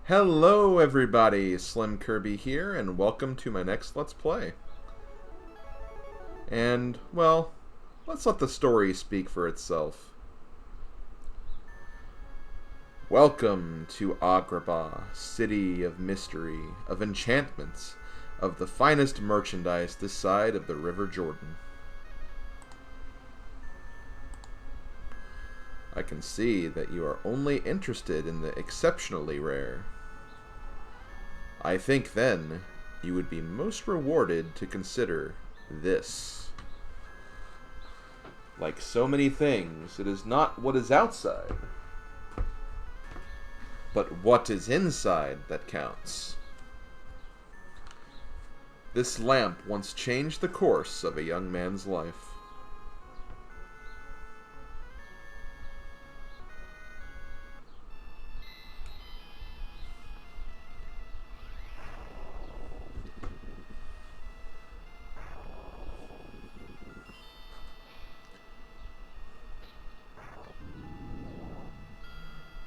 Hello everybody, SlimKirby here, and welcome to my next Let's Play. And, well, let's let the story speak for itself. Welcome to Agrabah, city of mystery, of enchantments, of the finest merchandise this side of the River Jordan. I can see that you are only interested in the exceptionally rare. I think, then, you would be most rewarded to consider this. Like so many things, it is not what is outside, but what is inside that counts. This lamp once changed the course of a young man's life.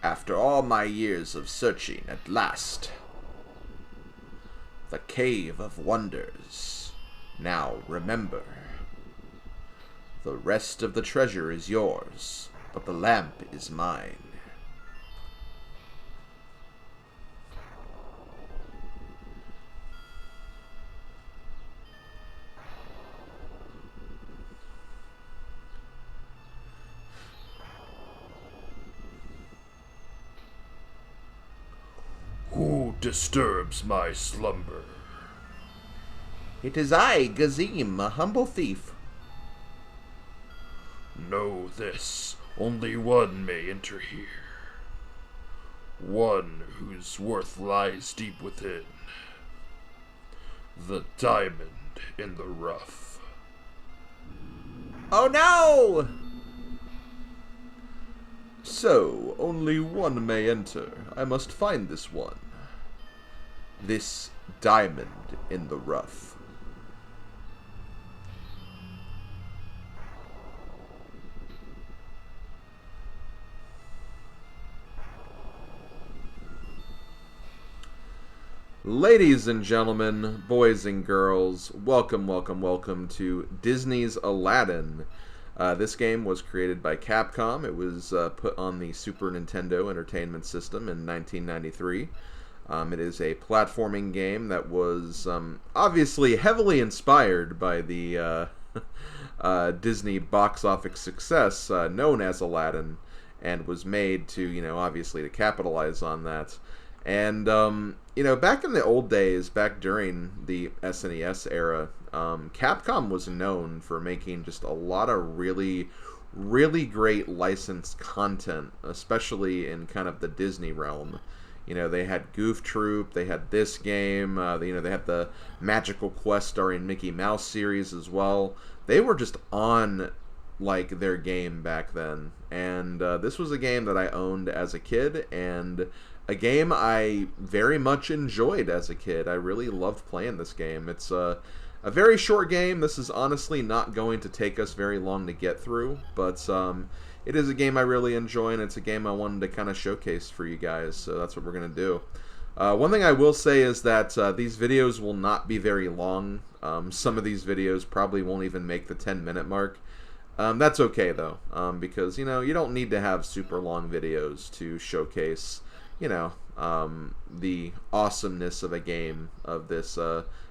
After all my years of searching, at last, the Cave of Wonders. Now remember, the rest of the treasure is yours, but the lamp is mine. Who disturbs my slumber? It is I, Gazim, a humble thief. Know this, only one may enter here. One whose worth lies deep within. The diamond in the rough. Oh no! So, only one may enter. I must find this one. This diamond in the rough. Ladies and gentlemen, boys and girls, welcome to Disney's Aladdin. This game was created by Capcom. It was put on the Super Nintendo Entertainment System in 1993. It is a platforming game that was obviously heavily inspired by the Disney box office success known as Aladdin, and was made to, obviously to capitalize on that. And, back in the old days, back during the SNES era, Capcom was known for making just a lot of really great licensed content, especially in kind of the Disney realm. They had Goof Troop, they had this game, they had the Magical Quest starring Mickey Mouse series as well. They were just on, like, their game back then. And this was a game that I owned as a kid, and a game I very much enjoyed as a kid. I really loved playing this game. It's a very short game. This is honestly not going to take us very long to get through, but it is a game I really enjoy, and it's a game I wanted to kind of showcase for you guys, so that's what we're going to do. One thing I will say is that these videos will not be very long. Some of these videos probably won't even make the 10-minute mark. That's okay, though, because, you don't need to have super long videos to showcase, the awesomeness of a game of this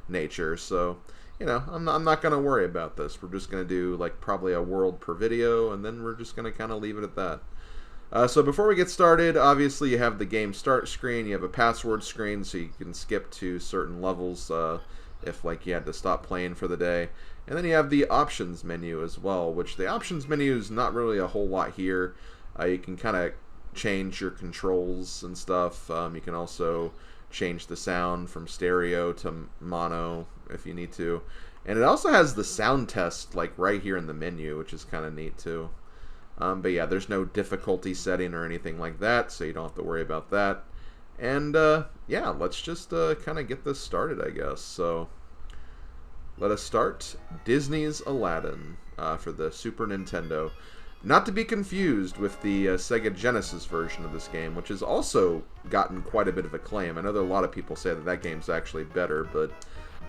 nature. So, I'm not going to worry about this. We're just going to do, like, probably a world per video, and then we're just going to kind of leave it at that. So before we get started, obviously you have the game start screen, you have a password screen, so you can skip to certain levels if, like, you had to stop playing for the day. And then you have the options menu as well, which the options menu is not really a whole lot here. You can kind of change your controls and stuff. You can also change the sound from stereo to mono if you need to. And it also has the sound test, like, right here in the menu, which is kind of neat too. But yeah, there's no difficulty setting or anything like that, so you don't have to worry about that. And yeah, let's just kind of get this started, I guess. So let us start Disney's Aladdin for the Super Nintendo. Not to be confused with the Sega Genesis version of this game, which has also gotten quite a bit of acclaim. I know that a lot of people say that that game's actually better, but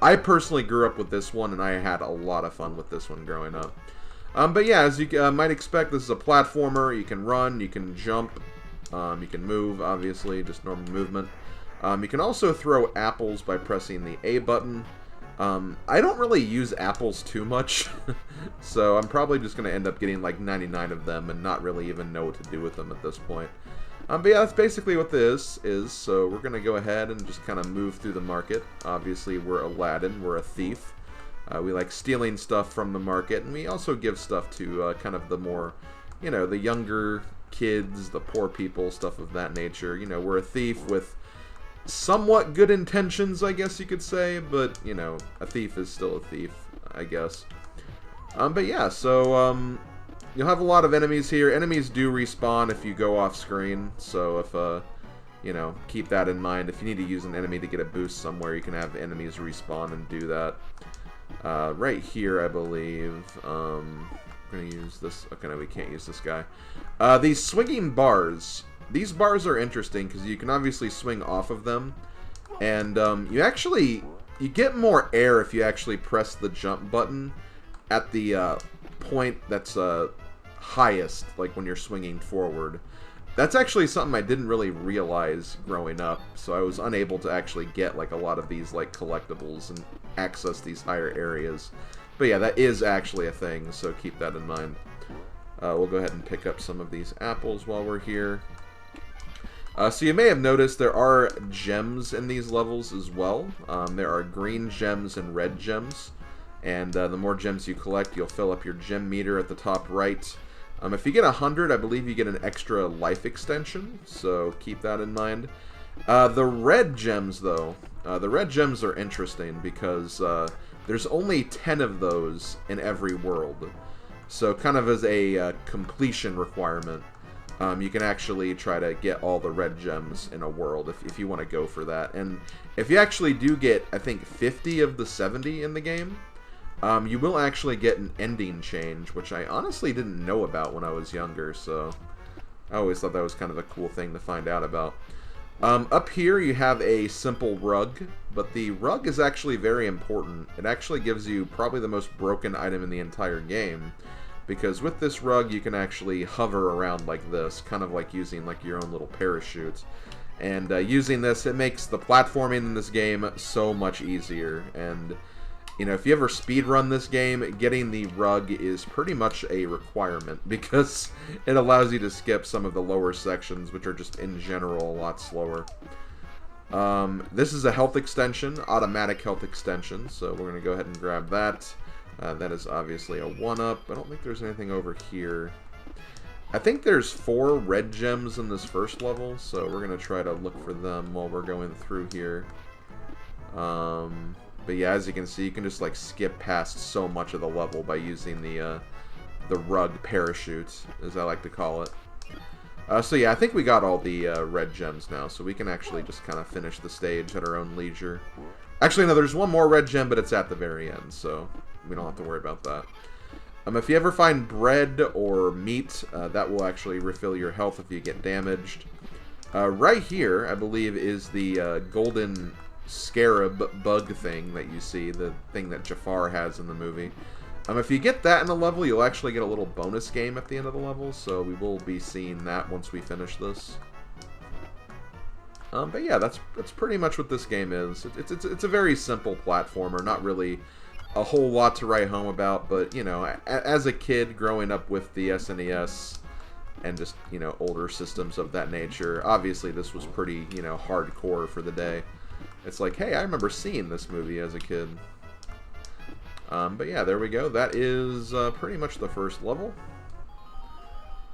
I personally grew up with this one, and I had a lot of fun with this one growing up. But yeah, as you might expect, this is a platformer. You can run, you can jump, you can move, obviously, just normal movement. You can also throw apples by pressing the A button. I don't really use apples too much, so I'm probably just going to end up getting like 99 of them and not really even know what to do with them at this point. But yeah, that's basically what this is, so we're going to go ahead and just kind of move through the market. Obviously, we're Aladdin, we're a thief. We like stealing stuff from the market, and we also give stuff to kind of the more, you know, the younger kids, the poor people, stuff of that nature. You know, we're a thief with somewhat good intentions, I guess you could say, but, you know, a thief is still a thief, I guess. But yeah, so, you'll have a lot of enemies here. Enemies do respawn if you go off screen, so if, you know, keep that in mind. If you need to use an enemy to get a boost somewhere, you can have enemies respawn and do that. Right here, I believe, we're gonna use this. Okay, no, we can't use this guy. These swinging bars. These bars are interesting because you can obviously swing off of them, and you get more air if you actually press the jump button at the point that's highest, like when you're swinging forward. That's actually something I didn't really realize growing up, so I was unable to actually get like a lot of these like collectibles and access these higher areas. But yeah, that is actually a thing, so keep that in mind. We'll go ahead and pick up some of these apples while we're here. So you may have noticed there are gems in these levels as well. There are green gems and red gems. And the more gems you collect, you'll fill up your gem meter at the top right. If you get 100, I believe you get an extra life extension, so keep that in mind. The red gems, though, the red gems are interesting because there's only 10 of those in every world. So kind of as a completion requirement. You can actually try to get all the red gems in a world if you want to go for that. And if you actually do get, I think, 50 of the 70 in the game, you will actually get an ending change, which I honestly didn't know about when I was younger, so I always thought that was kind of a cool thing to find out about. Up here you have a simple rug, but the rug is actually very important. It actually gives you probably the most broken item in the entire game. Because with this rug, you can actually hover around like this, kind of like using like your own little parachute. And using this, it makes the platforming in this game so much easier. And, you know, if you ever speedrun this game, getting the rug is pretty much a requirement. Because it allows you to skip some of the lower sections, which are just in general a lot slower. This is a health extension, automatic health extension. So we're going to go ahead and grab that. That is obviously a 1-up. I don't think there's anything over here. I think there's 4 red gems in this first level, so we're going to try to look for them while we're going through here. But yeah, as you can see, you can just like skip past so much of the level by using the rug parachute, as I like to call it. So yeah, I think we got all the red gems now, so we can actually just kind of finish the stage at our own leisure. Actually, no, there's one more red gem, but it's at the very end, so we don't have to worry about that. If you ever find bread or meat, that will actually refill your health if you get damaged. Right here, I believe, is the golden scarab bug thing that you see, the thing that Jafar has in the movie. If you get that in the level, you'll actually get a little bonus game at the end of the level, so we will be seeing that once we finish this. But yeah, that's pretty much what this game is. It's a very simple platformer, not really a whole lot to write home about, but, you know, as a kid growing up with the SNES and just, you know, older systems of that nature, obviously this was pretty, you know, hardcore for the day. It's like, hey, I remember seeing this movie as a kid. But yeah, there we go. That is pretty much the first level.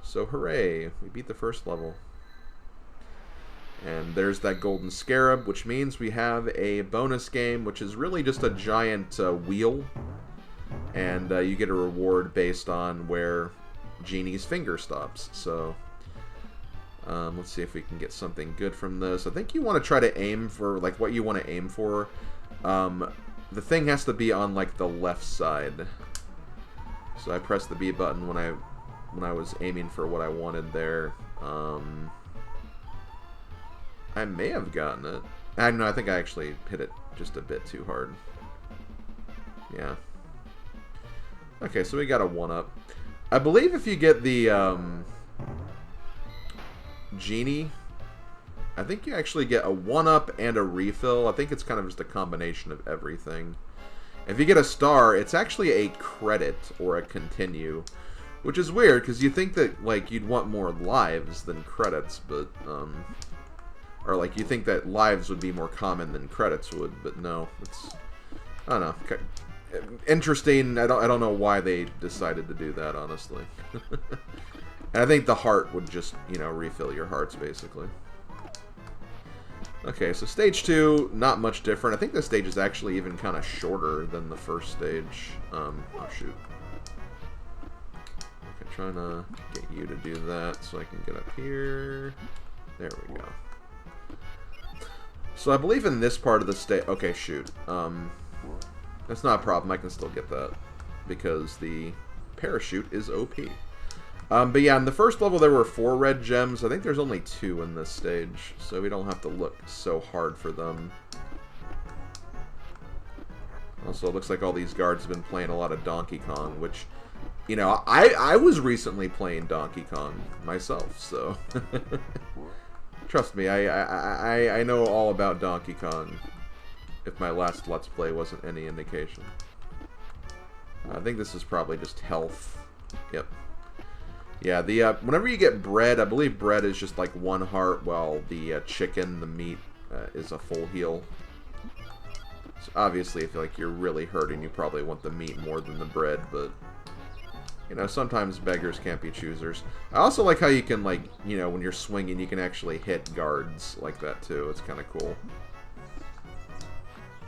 So hooray, we beat the first level. And there's that golden scarab, which means we have a bonus game, which is really just a giant wheel. And you get a reward based on where Genie's finger stops. So let's see if we can get something good from this. I think you want to try to aim for, like, what you want to aim for. The thing has to be on, like, the left side. So I press the B button when I when I was aiming for what I wanted there. I may have gotten it. No, I think I actually hit it just a bit too hard. Yeah. Okay, so we got a 1-up. I believe if you get the Genie, I think you actually get a 1-up and a refill. I think it's kind of just a combination of everything. If you get a star, it's actually a credit or a continue, which is weird because you think that like you'd want more lives than credits, but or like you think that lives would be more common than credits would, but no, it's, I don't know. Okay. Interesting. I don't know why they decided to do that, honestly. And I think the heart would just, you know, refill your hearts basically. Okay, so stage 2, not much different. I think this stage is actually even kind of shorter than the first stage. Oh shoot. Okay, trying to get you to do that so I can get up here. There we go. So I believe in this part of the stage... Okay, shoot. That's not a problem. I can still get that because the parachute is OP. But yeah, in the first level there were 4 red gems. I think there's only 2 in this stage, so we don't have to look so hard for them. Also, it looks like all these guards have been playing a lot of Donkey Kong, which, you know, I was recently playing Donkey Kong myself, so... Trust me, I know all about Donkey Kong, if my last Let's Play wasn't any indication. I think this is probably just health. Yep. Yeah, the whenever you get bread, I believe bread is just like 1 heart, while the chicken, the meat, is a full heal. So obviously, if like you're really hurting, you probably want the meat more than the bread, but you know, sometimes beggars can't be choosers. I also like how you can, like, you know, when you're swinging, you can actually hit guards like that too. It's kind of cool.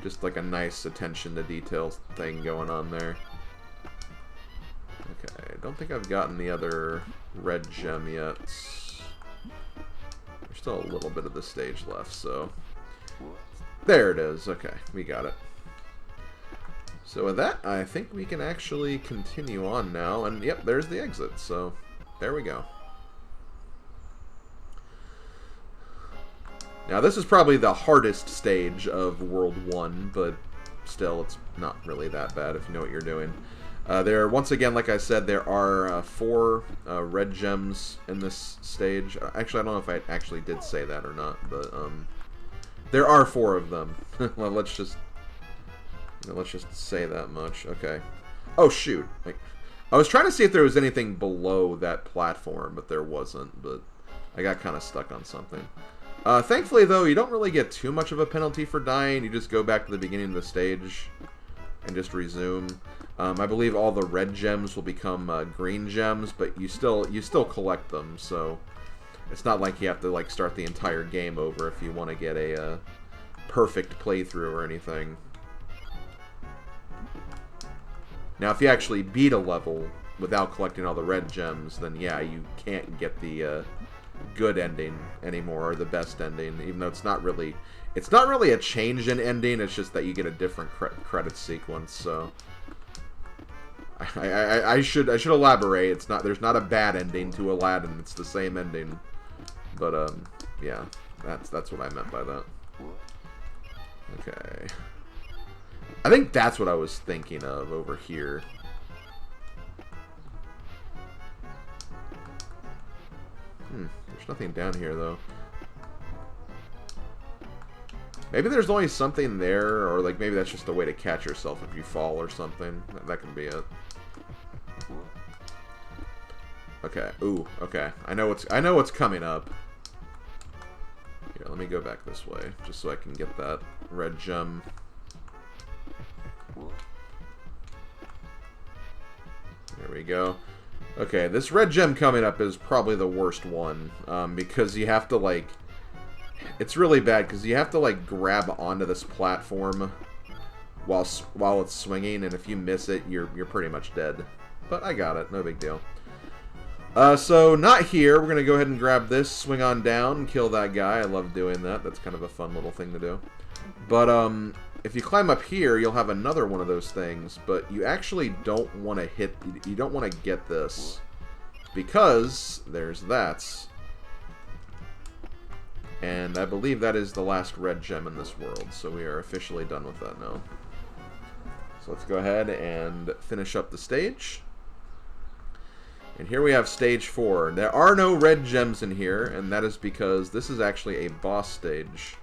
Just like a nice attention to detail thing going on there. Okay, I don't think I've gotten the other red gem yet. There's still a little bit of the stage left, so... There it is. Okay, we got it. So with that, I think we can actually continue on now. And yep, there's the exit, so there we go. Now this is probably the hardest stage of World 1, but still, it's not really that bad if you know what you're doing. Once again, like I said, there are 4 red gems in this stage. Actually, I don't know if I actually did say that or not, but there are 4 of them. Well, let's just say that much. Okay. Oh shoot! Like, I was trying to see if there was anything below that platform, but there wasn't. But I got kind of stuck on something. Thankfully, though, you don't really get too much of a penalty for dying. You just go back to the beginning of the stage and just resume. I believe all the red gems will become green gems, but you still collect them, so it's not like you have to like start the entire game over if you want to get a perfect playthrough or anything. Now, if you actually beat a level without collecting all the red gems, then yeah, you can't get the good ending anymore, or the best ending, even though it's not really a change in ending. It's just that you get a different credit sequence. So I should elaborate. There's not a bad ending to Aladdin. It's the same ending. But yeah, that's what I meant by that. Okay. I think that's what I was thinking of over here. There's nothing down here, though. Maybe there's only something there, or like maybe that's just a way to catch yourself if you fall or something. That can be it. Okay. Ooh. Okay. I know what's coming up. Here, let me go back this way, just so I can get that red gem. There we go. Okay, this red gem coming up is probably the worst one, because you have to, like... It's really bad, because you have to, like, grab onto this platform while it's swinging, and if you miss it, you're pretty much dead. But I got it, no big deal. So, not here. We're going to go ahead and grab this, swing on down, and kill that guy. I love doing that. That's kind of a fun little thing to do. But, if you climb up here, you'll have another one of those things, but you actually don't want to you don't want to get this because there's that. And I believe that is the last red gem in this world, so we are officially done with that now. So let's go ahead and finish up the stage. And here we have stage 4. There are no red gems in here, and that is because this is actually a boss stage.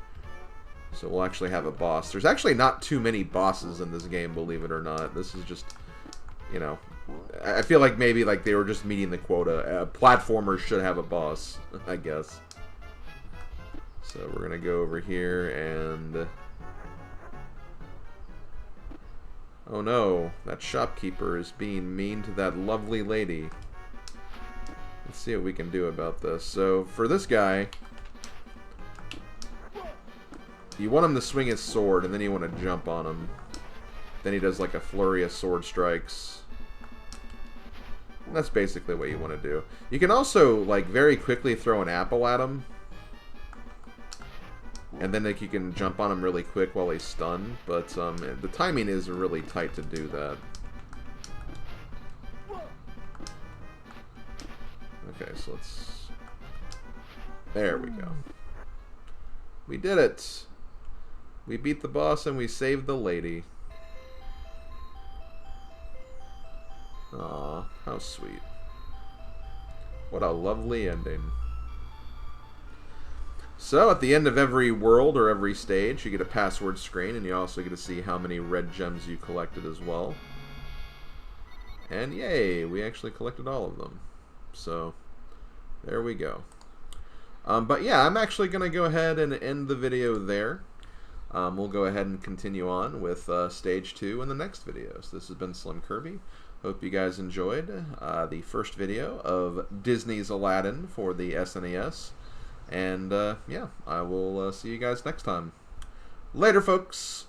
So we'll actually have a boss. There's actually not too many bosses in this game, believe it or not. This is just, you know, I feel like maybe like they were just meeting the quota. Platformers should have a boss, I guess. So we're going to go over here and... Oh no, that shopkeeper is being mean to that lovely lady. Let's see what we can do about this. So for this guy, you want him to swing his sword and then you want to jump on him. Then he does like a flurry of sword strikes. And that's basically what you want to do. You can also like very quickly throw an apple at him. And then like, you can jump on him really quick while he's stunned, but the timing is really tight to do that. Okay, so let's... There we go. We did it! We beat the boss and we saved the lady. Aw, how sweet. What a lovely ending. So, at the end of every world or every stage, you get a password screen, and you also get to see how many red gems you collected as well. And yay, we actually collected all of them. So, there we go. But yeah, I'm actually going to go ahead and end the video there. We'll go ahead and continue on with Stage 2 in the next video. So this has been SlimKirby. Hope you guys enjoyed the first video of Disney's Aladdin for the SNES. And, yeah, I will see you guys next time. Later, folks!